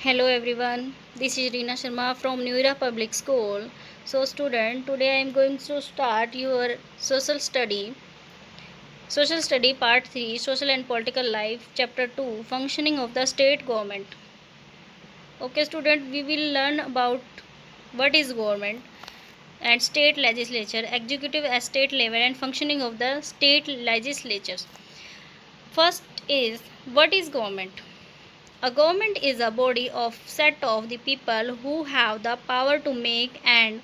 Hello everyone, this is Reena Sharma from New Era Public School. So student, today I am going to start your social study part 3, social and political life, chapter 2, functioning of the state government. Okay student, we will learn about what is government and state legislature, executive at state level and functioning of the state legislatures. First is, what is government? A government is a body of set of the people who have the power to make and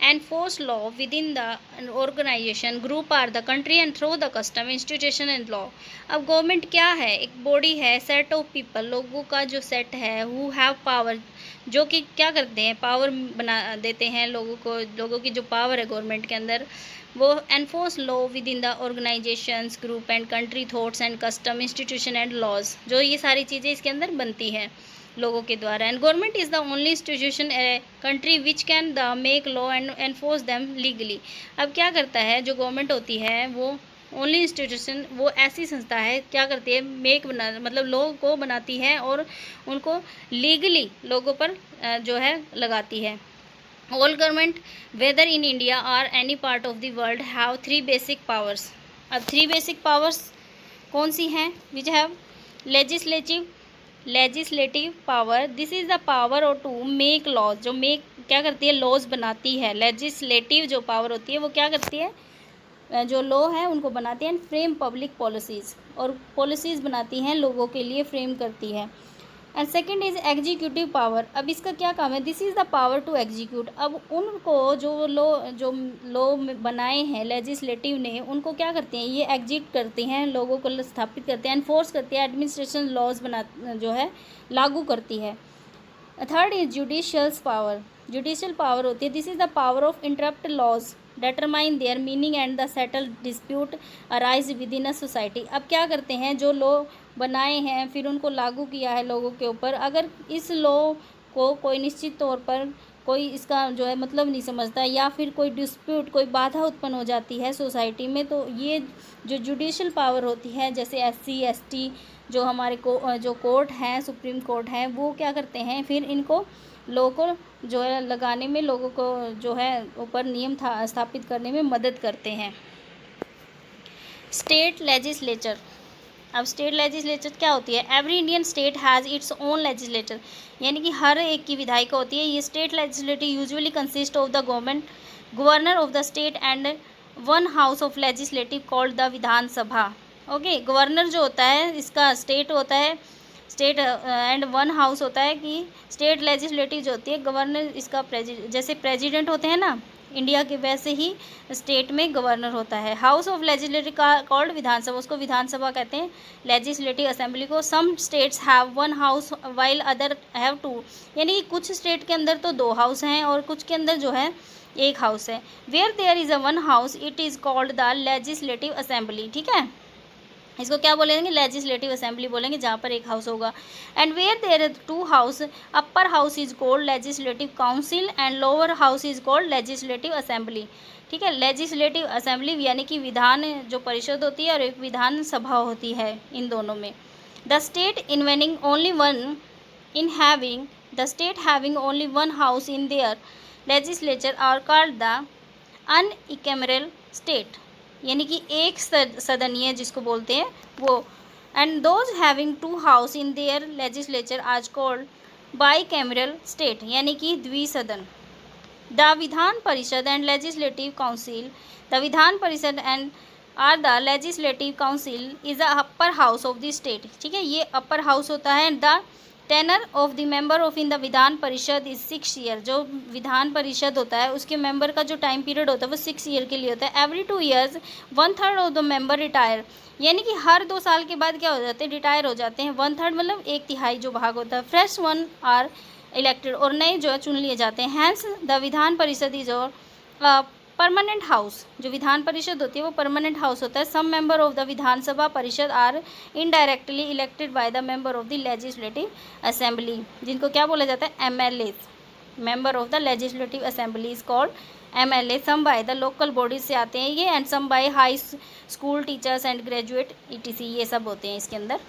enforce law within the organization, group or the country and through the custom, institution and law. अब government क्या है? एक body है, set of people, लोगों का जो set है, who have power, जो कि क्या करते हैं, पावर बना देते हैं लोगों को, लोगों की जो पावर है गवर्नमेंट के अंदर, वो enforce law within the organisations, group and country, thoughts and custom, institution and laws, जो ये सारी चीज़ें इसके अंदर बनती हैं लोगों के द्वारा. And government is the only institution a country which can the make law and enforce them legally. अब क्या करता है जो गवर्नमेंट होती है, वो ओनली इंस्टीट्यूशन, वो ऐसी संस्था है, क्या करती है, मेक बना, मतलब लॉ को बनाती है और उनको लीगली लोगों पर जो है लगाती है. All government, whether in India or any part of the world, have three basic powers. अब three basic powers कौन सी हैं? Which have legislative power. This is the power or to make laws. जो make क्या करती है, laws बनाती है. Legislative जो power होती है वो क्या करती है, जो लॉ है उनको बनाती है. फ्रेम पब्लिक पॉलिसीज़, और पॉलिसीज़ बनाती हैं, लोगों के लिए फ्रेम करती है. And second is executive power. अब इसका क्या काम है? This is the power to execute. अब उनको जो लॉ बनाए हैं लेजिस्लेटिव ने, उनको क्या करते हैं, ये एग्जीक्यूट करते हैं, लोगों को स्थापित करते हैं, एनफोर्स करते हैं, एडमिनिस्ट्रेशन लॉज बना जो है लागू करती है. Third is judicial power. Judicial power होती है, this is the power of interpret laws, determine their meaning and the settle dispute arise within a society. अब क्या करते हैं, जो लॉ बनाए हैं फिर उनको लागू किया है लोगों के ऊपर, अगर इस लॉ को कोई निश्चित तौर पर कोई इसका जो है मतलब नहीं समझता, या फिर कोई डिस्प्यूट, कोई बाधा उत्पन्न हो जाती है सोसाइटी में, तो ये जो जुडिशियल पावर होती है, जैसे SC ST जो हमारे जो कोर्ट हैं, सुप्रीम कोर्ट हैं, वो क्या करते हैं, फिर इनको लॉ को जो है लगाने में, लोगों को जो है ऊपर नियम स्थापित करने में मदद करते हैं. State legislature. अब स्टेट लेजिस्लेचर क्या होती है? Every Indian state has its own legislature, यानी कि हर एक की विधायिका होती है. ये state legislator usually consist of the governor of the state and one house of legislative called the Vidhan Sabha. Okay, governor जो होता है इसका स्टेट होता है, स्टेट एंड वन हाउस होता है कि स्टेट लेजिस्लेटिव जो होती है, गवर्नर इसका जैसे प्रेसिडेंट होते हैं ना इंडिया के, वैसे ही स्टेट में गवर्नर होता है. हाउस ऑफ लेजिस्लेटिव का कॉल्ड विधानसभा, उसको विधानसभा कहते हैं, लेजिस्लेटिव असेंबली को. Some states have one house while other have two, यानी कि कुछ स्टेट के अंदर तो 2 हाउस हैं और कुछ के अंदर जो है 1 हाउस है. Where there is a one house it is called the legislative assembly. ठीक है, इसको क्या बोलेंगे? लेजिस्लेटिव असेंबली बोलेंगे, जहाँ पर 1 हाउस होगा. And where there are 2 house, upper house is called legislative council and lower house is called legislative assembly. ठीक है, लेजिस्लेटिव असेंबली यानी कि विधान जो परिषद होती है और एक विधान सभा होती है, इन दोनों में. द स्टेट इन्वेनिंग only one in having the state having only one house in their legislature are called the unicameral state, यानी कि एक सदनीय जिसको बोलते हैं वो. And those having 2 house in their legislature are called bicameral state, यानी कि द्विसदन. The Vidhan Parishad and legislative council. The Vidhan Parishad and are the legislative council is the upper house of the state. ठीक है, ये अपर हाउस होता है. The tenure of the member of in the Vidhan Parishad is 6 year. जो विधान परिषद होता है उसके मेंबर का जो टाइम पीरियड होता है वो 6 ईयर के लिए होता है. Every 2 years 1/3 of the member retire, यानी कि हर 2 साल के बाद क्या हो जाते हैं, रिटायर हो जाते हैं. 1/3 मतलब 1/3 जो भाग होता है. फ्रेश वन आर इलेक्टेड, और नए जो है चुन लिए जाते हैं. Hence the Vidhan Parishad is और परमानेंट हाउस. जो विधान परिषद होती है वो परमानेंट हाउस होता है. Some member of the Vidhan Sabha Parishad are indirectly elected by the member of the legislative assembly, जिनको क्या बोला जाता है, MLA. Member of the legislative assembly is called MLA. Some by the local bodies से आते हैं ये, and some by high school teachers and graduate ETC, ये सब होते हैं इसके अंदर.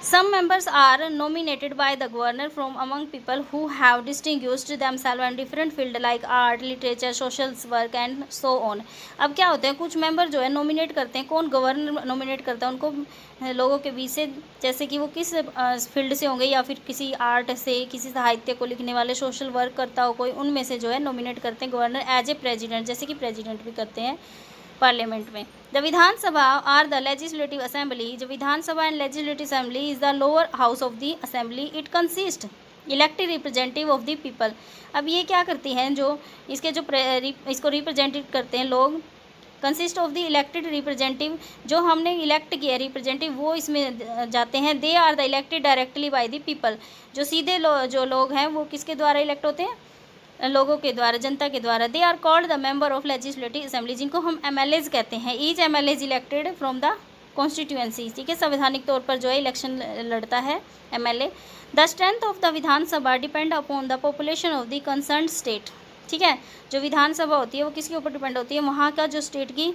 Some members are nominated by the governor from among people who have distinguished themselves in different field like art, literature, social work and so on. अब क्या होता है, कुछ मेंबर जो है नॉमिनेट करते हैं, कौन गवर्नर नॉमिनेट करता है उनको लोगों के बीच से, जैसे कि वो किस फील्ड से होंगे या फिर किसी आर्ट से, किसी साहित्य को लिखने वाले, सोशल वर्क करता हो कोई, उनमें से जो है नॉमिनेट करते हैं गवर्नर एज ए प्रेजिडेंट, जैसे कि प्रेजिडेंट भी करते हैं पार्लियामेंट में. The Vidhan Sabha are the legislative assembly. जो Vidhan Sabha and legislative assembly is the lower house of the assembly. It consist elected representative of the people. अब ये क्या करती हैं, जो इसके जो इसको रिप्रेजेंटेटिव करते हैं लोग, consist of the elected representative, जो हमने इलेक्ट किया रिप्रेजेंटेटिव वो इसमें जाते हैं. They are the elected directly by the people. जो सीधे जो लोग हैं वो किसके द्वारा इलेक्ट होते हैं, लोगों के द्वारा, जनता के द्वारा. They are called the member of legislative assembly, जिनको हम एमएलएज कहते हैं. Each MLA is elected from the constituency. ठीक है, संवैधानिक तौर पर जो है इलेक्शन लड़ता है MLA. The strength of the Vidhan Sabha depend upon the population of the concern state. ठीक है, जो विधानसभा होती है वो किसके ऊपर डिपेंड होती है, वहाँ का जो स्टेट की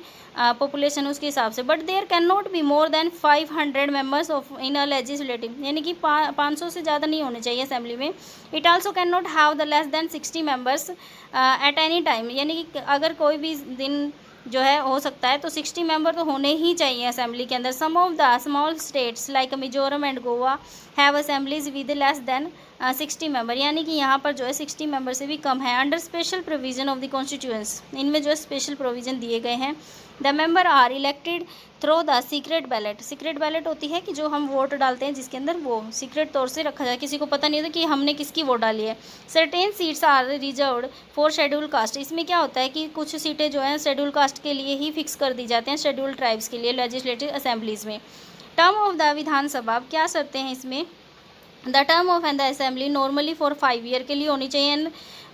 पॉपुलेशन है उसके हिसाब से. But there can not be more than 500 members of in a legislative, यानी कि 500 से ज़्यादा नहीं होने चाहिए असेंबली में. It also can not have the less than 60 members at any time, यानी कि अगर कोई भी दिन जो है हो सकता है तो 60 मेंबर तो होने ही चाहिए असेंबली के अंदर. Some of the small states like Mizoram and Goa have assemblies with less than 60 member, यानी कि यहाँ पर जो है 60 मेंबर से भी कम है. Under special provision of the constituents, इनमें जो है स्पेशल प्रोविजन दिए गए हैं. The member are elected through the secret ballot. Secret ballot होती है कि जो हम वोट डालते हैं जिसके अंदर वो सीक्रेट तौर से रखा जाए, किसी को पता नहीं होता कि हमने किसकी वोट डाली है. Certain seats are reserved for schedule caste. इसमें क्या होता है कि कुछ सीटें जो हैं शेड्यूल कास्ट के लिए ही फिक्स कर दी जाती हैं, शेड्यूल ट्राइब्स के लिए लेजिस्लेटिव असेंबलीज में. टर्म ऑफ द विधानसभा, क्या शर्तें हैं इसमें. The term of an the assembly normally for 5 year के लिए होनी चाहिए, एंड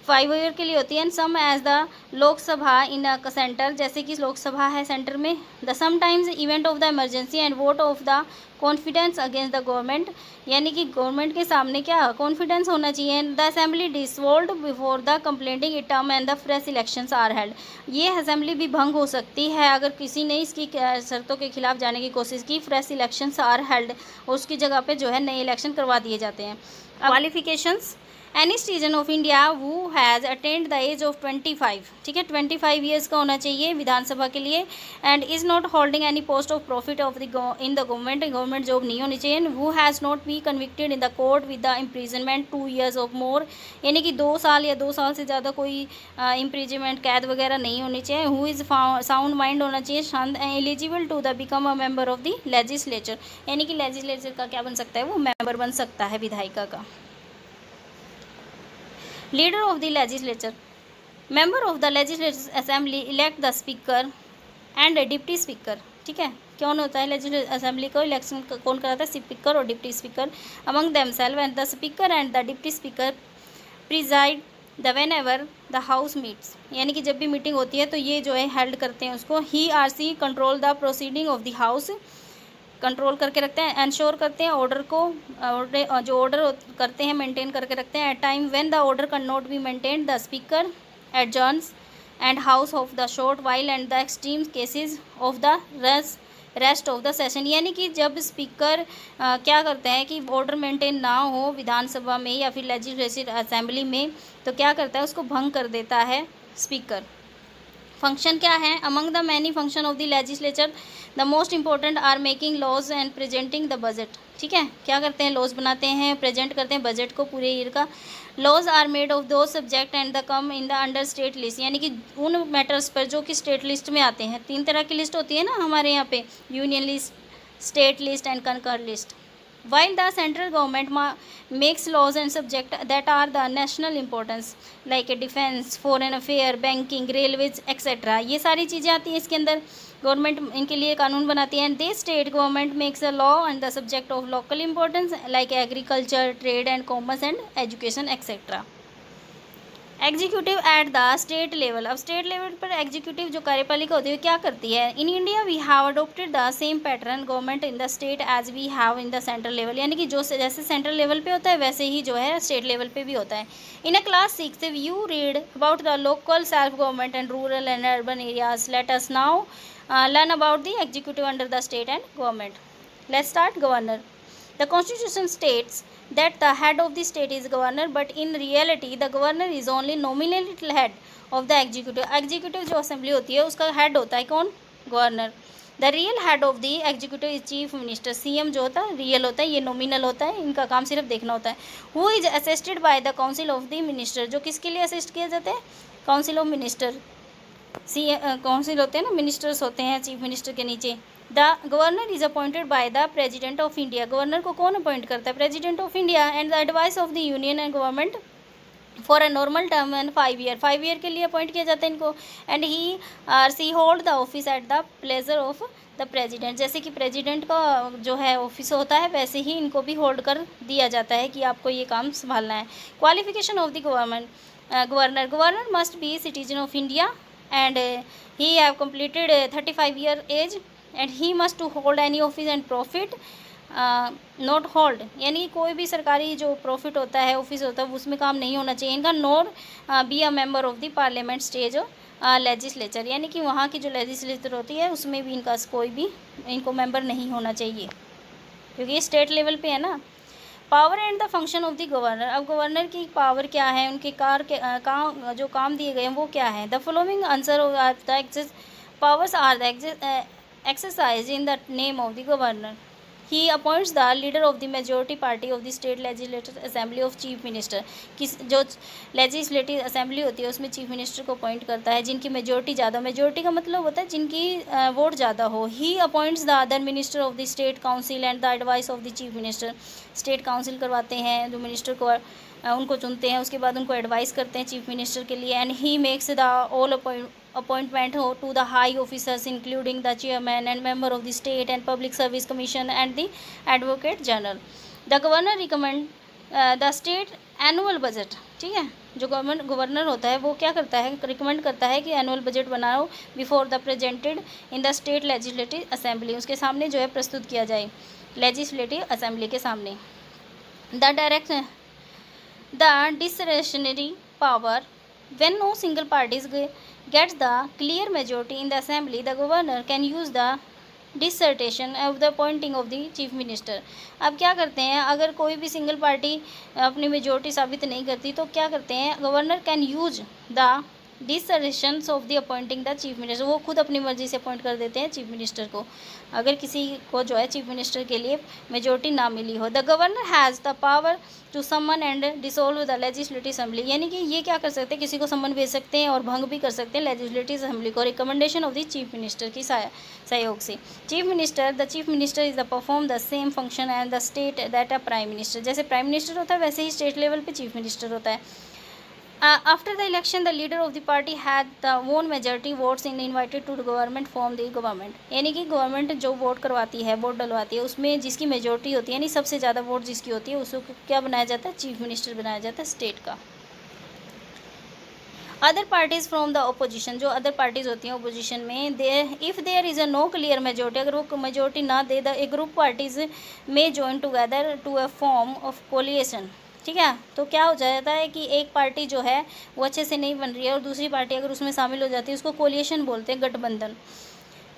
5 ईयर के लिए होती है. And some age the Lok Sabha in a centre, जैसे कि लोकसभा है सेंटर में. The sometimes event of the emergency and vote of the confidence against the government, यानी कि गवर्नमेंट के सामने क्या कॉन्फिडेंस होना चाहिए. The assembly dissolved before the completing it term and the fresh elections are held. ये assembly भी भंग हो सकती है अगर किसी ने इसकी शर्तों के खिलाफ जाने की कोशिश की. फ्रेश इलेक्शंस आर हेल्ड, उसकी जगह पे जो है नए इलेक्शन करवा दिए जाते हैं. Qualifications, any citizen of India who has attained the age of 25. ठीक है, 25 ईयर्स का होना चाहिए विधानसभा के लिए. And is not holding any post of profit of the in the government job नहीं होनी चाहिए. Who has not be convicted in the court with the imprisonment 2 years of more, यानी कि 2 साल या 2 साल से ज़्यादा कोई इम्प्रिजनमेंट कैद वगैरह नहीं होनी चाहिए. हु इज़ साउंड माइंड होना चाहिए, शांत. Eligible to the become a member of the legislature, यानी कि लेजिस्लेचर का क्या बन सकता है, वो मेंबर बन सकता है विधायिका का. Leader of the legislature, member of the legislative assembly elect the speaker and deputy speaker. ठीक है, कौन होता है लेजिस्लेटिव असेंबली को इलेक्शन कौन कराता है, स्पीकर और deputy speaker. Among themselves and the speaker and the deputy speaker preside the when ever the house meets, यानी कि जब भी मीटिंग होती है तो ये जो है हेल्ड करते हैं उसको. He or she control the proceeding of the house, control करके रखते हैं. एंश्योर करते हैं ऑर्डर को, जो ऑर्डर करते हैं मेंटेन करके रखते हैं. At time when the order can not be maintained the speaker adjourns and house of the short while and the extreme cases of the rest of the session, यानी कि जब स्पीकर क्या करते हैं कि ऑर्डर मेंटेन ना हो विधानसभा में या फिर लेजिस्लेटिव असेंबली में, तो क्या करता है उसको भंग कर देता है स्पीकर. फंक्शन क्या है, among the many function of the legislature the most important are making laws and presenting the budget. ठीक है, क्या करते हैं, लॉज बनाते हैं, प्रेजेंट करते हैं बजट को पूरे ईयर का. लॉज आर मेड ऑफ दो subject and the come in the under state list, यानी कि उन मैटर्स पर जो कि स्टेट लिस्ट में आते हैं. 3 तरह की लिस्ट होती है ना हमारे यहाँ पे, union list, state list and कंकर list. While the central government makes laws and subject that are the national importance like defense, foreign affair, banking, railways, etc. ये सारी चीज़ें आती हैं इसके अंदर, गवर्नमेंट इनके लिए कानून बनाती है. And they state government makes a law and the subject of local importance like agriculture, trade and commerce and education etcetera. Executive at the state level, अब स्टेट लेवल पर एग्जीक्यूटिव जो कार्यपालिका होती है क्या करती है. In India we have adopted the same pattern government in the state as we have in the central level, यानी कि जो जैसे सेंट्रल लेवल पे होता है वैसे ही जो है स्टेट लेवल पे भी होता है. In a class 6 you read about the local self government and rural and urban areas. Let us now learn about the executive under the state and government. Let's start. Governor, The constitution states that the head of the state is governor, but in reality the governor is only nominally head of the executive. executive जो assembly होती है उसका head होता है कौन? Governor. The real head of the executive is chief minister. CM जो होता है रियल होता है, ये नॉमिनल होता है, इनका काम सिर्फ देखना होता है. Who is assisted by the council of the minister. जो किसके लिए असिस्ट किए जाते हैं? Council of minister. काउंसिल होते हैं ना, मिनिस्टर्स होते हैं चीफ मिनिस्टर के नीचे. The governor is appointed by the president of India. Governor को कौन अपॉइंट करता है? President of India. And the advice of the union and government for a normal term and 5 year. 5 year के लिए appoint किया जाता है इनको. And he see hold the office at the pleasure of the president. जैसे कि president का जो है ऑफिस होता है वैसे ही इनको भी होल्ड कर दिया जाता है कि आपको ये काम संभालना है. Qualification of the governor. Governor must be citizen of India and he have completed 35 year age and he must to hold any office and profit not hold. यानी कोई भी सरकारी जो प्रॉफिट होता है ऑफिस होता है उसमें काम नहीं होना चाहिए इनका. Nor be a member of the parliament stage legislature. यानी कि वहाँ की जो लेजिस्लेचर होती है उसमें भी इनका कोई भी इनको मेंबर नहीं होना चाहिए क्योंकि ये स्टेट लेवल पे है ना. Power and the function of the governor. अब गवर्नर की पावर क्या है, उनके जो काम दिए गए हैं वो क्या है? The following answer of the powers are the exercise in the name of the governor. He appoints the leader of the majority party of the state legislative assembly of chief minister. किस जो legislative assembly होती है उसमें chief minister को appoint करता है जिनकी majority ज़्यादा. मेजोरिटी का मतलब होता है जिनकी वोट ज़्यादा हो. He appoints the other minister of the state council and the advice of the chief minister. State council करवाते हैं जो मिनिस्टर को उनको चुनते हैं, उसके बाद उनको एडवाइस करते हैं चीफ मिनिस्टर के लिए. And he makes the all appointment to the high officers including the chairman and member of the state and public service commission and the advocate general. The governor recommend the state annual budget. ठीक है, जो governor होता है वो क्या करता है? Recommend करता है कि एनुअल बजट बनाओ before the presented in the state legislative assembly. उसके सामने जो है प्रस्तुत किया जाए लेजिस्लेटिव असेंबली के सामने. The discretionary power. When no single party gets the clear majority in the assembly, the governor can use the dissertation of the appointing of the chief minister. अब क्या करते हैं, अगर कोई भी सिंगल पार्टी अपनी मेजोरिटी साबित नहीं करती तो क्या करते हैं? Governor can use the discretions of the appointing the chief minister. वो खुद अपनी मर्जी से अपॉइंट कर देते हैं चीफ मिनिस्टर को अगर किसी को जो है चीफ मिनिस्टर के लिए मेजोरिटी ना मिली हो. The governor has the power to summon and dissolve the legislative assembly. यानी कि ये क्या कर सकते हैं? किसी को समन भेज सकते हैं और भंग भी कर सकते हैं लेजिस्लेटिव असेंबली को recommendation of the chief minister की सहयोग से. Chief minister is the perform the same function and the state that a prime minister. जैसे प्राइम मिनिस्टर होता है वैसे ही स्टेट लेवल पे चीफ मिनिस्टर होता है. After the election, the leader of the party had the won majority votes and invited to the government form the government. यानी कि government जो वोट करवाती है, वोट डलवाती है, उसमें जिसकी मेजोरिटी होती है यानी सबसे ज़्यादा वोट जिसकी होती है उसको क्या बनाया जाता है? चीफ मिनिस्टर बनाया जाता है स्टेट का. Other parties from the opposition. जो अदर पार्टीज़ होती हैं अपोजिशन में, if there is a no clear majority. अगर वो मेजोरिटी ना दे द ए ग्रुप पार्टीज़ में join together to a form of coalition. ठीक है, तो क्या हो जाता है कि एक पार्टी जो है वो अच्छे से नहीं बन रही है और दूसरी पार्टी अगर उसमें शामिल हो जाती है उसको कोलिएशन बोलते हैं, गठबंधन.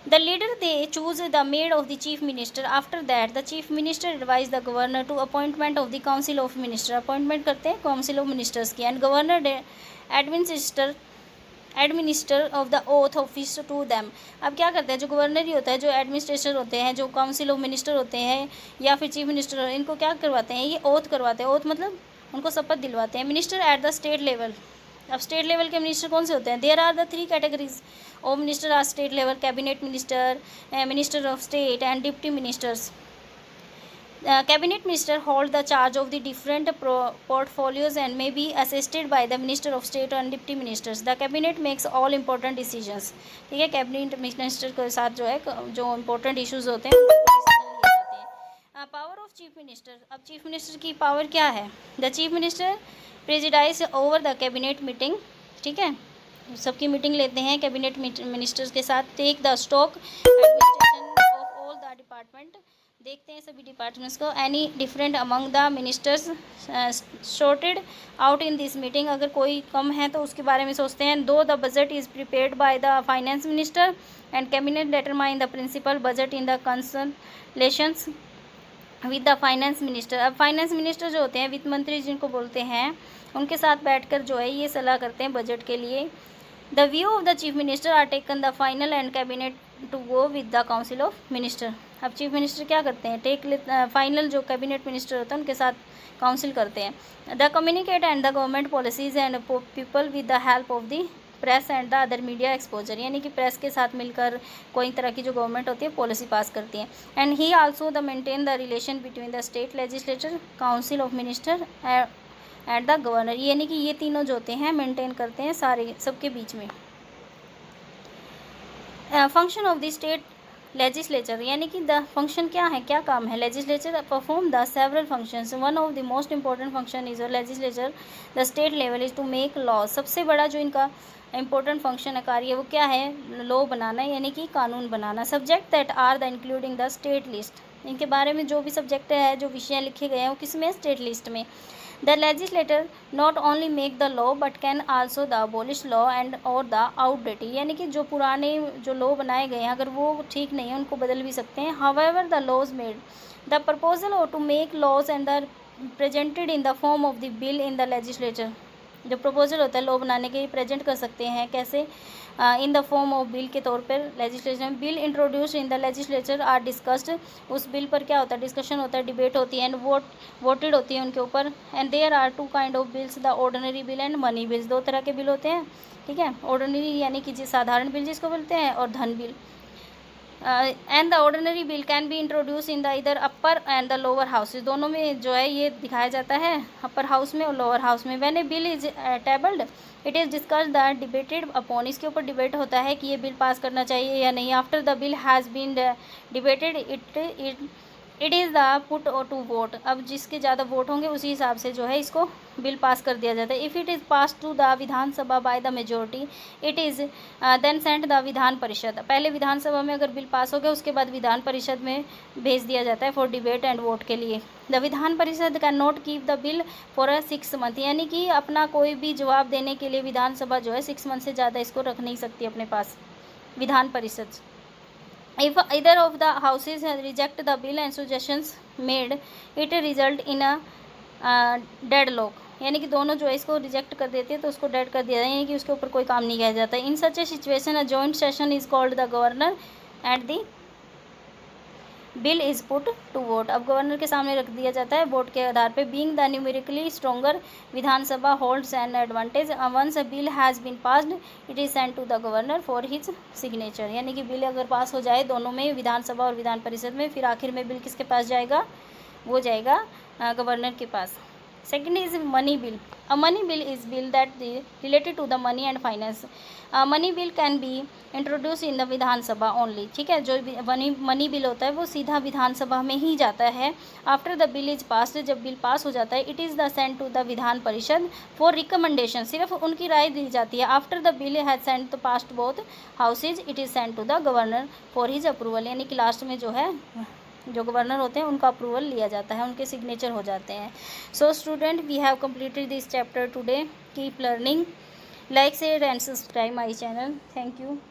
The leader they choose the made of the chief minister. After that the chief minister advise the governor to appointment of the council of minister. Appointment करते हैं काउंसिल ऑफ मिनिस्टर्स की. And governor administer of the oath office to them. अब क्या करते हैं? जो governor ही होता है, जो एडमिनिस्ट्रेटर होते हैं, जो काउंसिल ऑफ मिनिस्टर होते हैं या फिर चीफ मिनिस्टर, इनको क्या करवाते हैं? ये ओथ करवाते हैं. ओथ मतलब उनको शपथ दिलवाते हैं. Minister at the state level. अब स्टेट लेवल के मिनिस्टर कौन से होते हैं? There are the 3 categories of minister are state level. Cabinet minister, minister of state and deputy ministers. Cabinet minister hold the charge of the different portfolios and may be assisted by the minister of state and deputy ministers. The cabinet makes all important decisions. ठीक है, cabinet minister के साथ जो है जो important issues होते हैं power of chief minister. अब चीफ मिनिस्टर की पावर क्या है? The chief minister presides over the cabinet meeting. ठीक है, सबकी मीटिंग लेते हैं कैबिनेट मिनिस्टर्स के साथ. Take the stock administration of all the department. देखते हैं सभी डिपार्टमेंट्स को. Any different among the ministers sorted out in this meeting. अगर कोई कम है तो उसके बारे में सोचते हैं. Though the budget is prepared by the finance minister and cabinet determine the principal budget in the consultations with the finance minister. अब फाइनेंस मिनिस्टर जो होते हैं, वित्त मंत्री जिनको बोलते हैं, उनके साथ बैठकर जो है ये सलाह करते हैं बजट के लिए। The view of the chief minister are taken the final and cabinet to go with the council of minister. अब चीफ मिनिस्टर क्या करते हैं, फाइनल जो कैबिनेट मिनिस्टर होता है उनके साथ काउंसिल करते हैं। The communicate and the government policies and people with the help of the press and the other media exposure, यानी कि प्रेस के साथ मिलकर कोई तरह की जो गवर्नमेंट होती है पॉलिसी पास करती है। And he also the maintain the relation between the state legislature, council of minister and the governor, यानी कि ये तीनों जो होते हैं मेंटेन करते हैं सारे सबके बीच में। Function of the state legislature, यानी कि द फंक्शन क्या है, क्या काम है। Legislature perform the several functions, one of the most important function is legislature the state level is to make law. सबसे बड़ा जो इनका इंपॉर्टेंट फंक्शन है, कार्य, वो क्या है, लॉ बनाना, यानी कि कानून बनाना। Subject that are the including the state list, इनके बारे में जो भी सब्जेक्ट है, जो विषय लिखे गए हैं वो किस में, स्टेट लिस्ट में। The legislator not only make the law but can also the abolish law and और द आउटडेटेड, यानी कि जो पुराने जो लॉ बनाए गए हैं अगर वो ठीक नहीं है उनको बदल भी सकते हैं। However the laws made the proposal और to make laws and the presented in the form of the bill in the legislature, जो प्रपोजल होता है लॉ बनाने के लिए प्रेजेंट कर सकते हैं कैसे, in the form of bill के तौर पर legislature. Bill introduced in the legislature are discussed, उस बिल पर क्या होता है, डिस्कशन होता है, डिबेट होती है, एंड वोटेड होती है उनके ऊपर। And there are two kind of bills, the ordinary bill and money bills, दो तरह के बिल होते हैं, ठीक है। ऑर्डिनरी यानी कि साधारण बिल जिसको बोलते हैं, और धन bill. And the ordinary bill can be introduce in the इधर अपर एंड द लोअर हाउसेज, दोनों में जो है ये दिखाया जाता है, अपर हाउस में और लोअर हाउस में। When A bill is tabled it is discussed the debated upon, इसके ऊपर डिबेट होता है कि ये बिल पास करना चाहिए या नहीं। After the bill has been debated it is the put to vote, अब जिसके ज़्यादा वोट होंगे उसी हिसाब से जो है इसको बिल पास कर दिया जाता है। If it is pass to the Vidhan Sabha by the majority it is then sent the Vidhan Parishad, पहले विधानसभा में अगर बिल पास हो गया उसके बाद विधान परिषद में भेज दिया जाता है फॉर डिबेट एंड वोट के लिए। द विधान परिषद can not keep the bill for 6 month, यानी कि अपना कोई भी जवाब देने के लिए विधानसभा जो है 6 मंथ से ज़्यादा इसको रख नहीं सकती अपने पास, Vidhan Parishad. If either of the houses reject the bill and suggestions made, it result in a deadlock, यानी कि दोनों जो है इसको रिजेक्ट कर देते हैं तो उसको डेड कर दिया जाता है, यानी कि उसके ऊपर कोई काम नहीं किया जाता। In such a situation a joint session is called the governor and the bill is put to vote, अब गवर्नर के सामने रख दिया जाता है वोट के आधार पे। Being the numerically stronger Vidhan Sabha holds an advantage, once a bill has been passed it is sent to the governor for his signature, यानी कि बिल अगर पास हो जाए दोनों में, विधानसभा और विधान परिषद में, फिर आखिर में बिल किसके पास जाएगा, वो जाएगा गवर्नर के पास। Second is money bill. A money bill is bill that related to the money and finance. A money bill can be introduced in the Vidhan Sabha only, ठीक है। जो मनी बिल होता है वो सीधा विधानसभा में ही जाता है। After the bill is passed, जब बिल पास हो जाता है, it is the sent to the Vidhan Parishad for recommendation, सिर्फ उनकी राय दी जाती है। After the bill has sent the past both houses it is sent to the governor for his approval, यानी कि लास्ट में जो है जो गवर्नर होते हैं उनका अप्रूवल लिया जाता है, उनके सिग्नेचर हो जाते हैं। So student we have completed this chapter today. Keep learning. Like, share and subscribe my channel. Thank you.